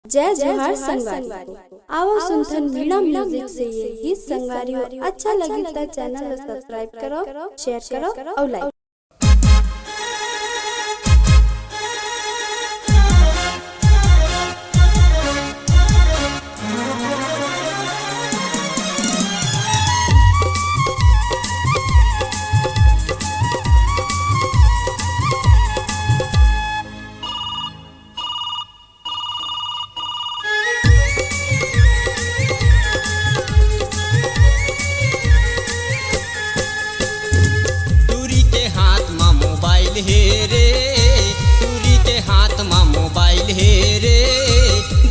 जय जोहार संगवारी आओ सुनथन मीणा म्यूजिक से ये गीत संगवारी अच्छा लगी तो चैनल सब्सक्राइब करो, शेयर करो और लाइक। हे रे टूरी के हाथ में मोबाइल हे रे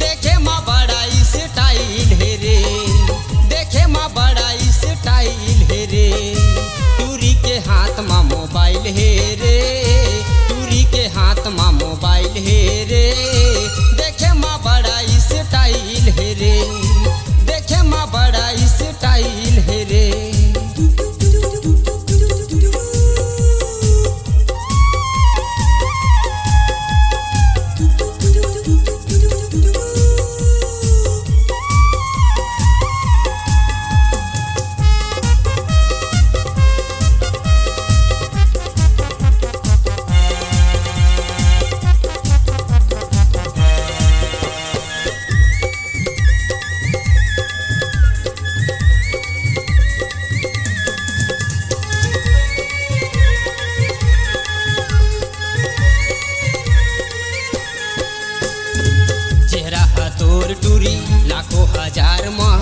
देखे माँ बड़ा स्टाइल हे रे देखे माँ बड़ा स्टाइल हे रे टूरी के हाथ में मोबाइल हे रे टूरी के हाथ में मोबाइल हे रे देखे माँ बड़ा स्टाइल हे रे देखे माँ बड़ा स्टाइल हे रे। तोर टूरी लाखों हजार माँ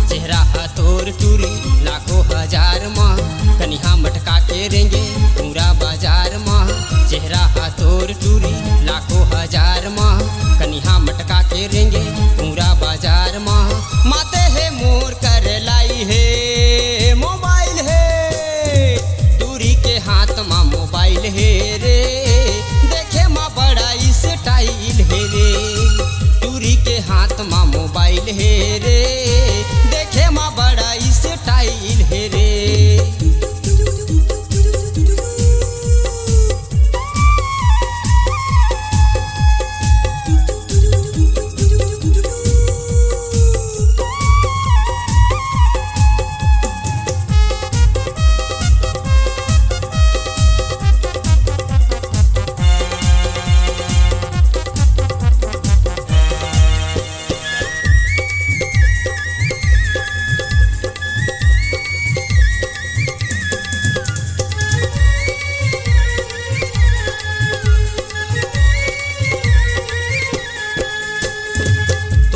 चेहरा है तोर टूरी लाखों हजार माँ कनिहा मटका के रेंगे पूरा बाजार माँ चेहरा है तोर टूरी लाखों हजार माँ कनिहा मटका के रेंगे पूरा बाजार माँ माते है मोर कर लाई है मोबाइल है टूरी के हाथ माँ मोबाइल है रे देखे माँ बड़ा स्टाइल है रे टूरी के हाथ माँ मोबाइल है रे देखे माँ बड़ा स्टाइल है रे।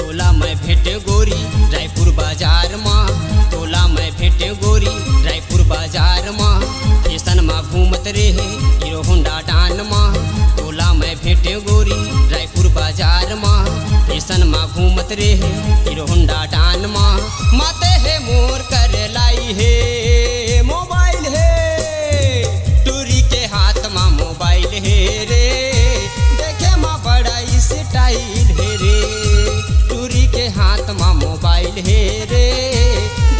गोरी रायपुर बाजार माँ तोला मैं भेटे गोरी रायपुर बाजार माँ फैशन माँ घूमत रहे हीरो होंडा डान माँ तोला मैं भेटे गोरी रायपुर बाजार माँ फैशन माँ घूमत रहे हीरो होंडा डान माँ माते है मोर कर लाई है मोबाइल है टूरी के हाथ माँ मोबाइल है रे देखे माँ बड़ा स्टाइल है रे टूरी के हाथ माँ मोबाइल है रे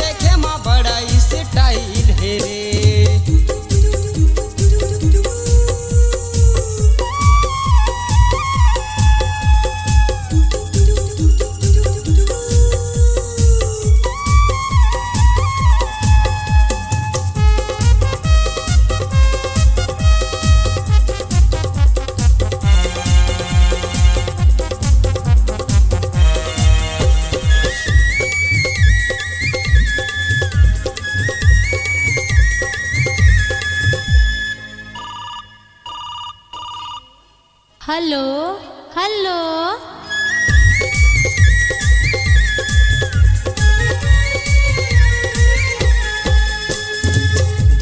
देखे माँ बड़ा स्टाइल है रे। हेलो हेलो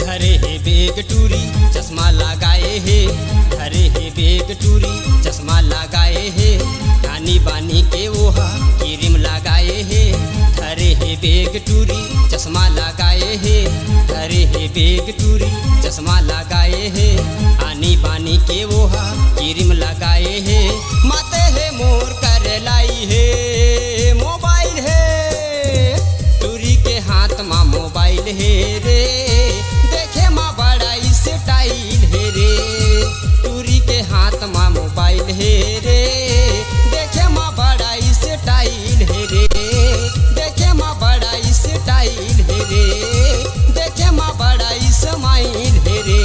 घरे है बेग टूरी चश्मा लगाए है घरे है बेग टूरी चश्मा लगाए है कानी बानी के ओहा क्रीम लगाए है घरे है बेग टूरी चश्मा लगाए है घरे है बेग टूरी चश्मा लगाए है आनी बानी के ओहा क्रीम लगाए है माते है मोर कर लाई है मोबाइल है टूरी के हाथ माँ मोबाइल है रे देखे माँ बड़ा स्टाइल है रे टूरी के हाथ माँ मोबाइल है रे देखे माँ बड़ा रे, देखे माँ बड़ा इस्माइल रे,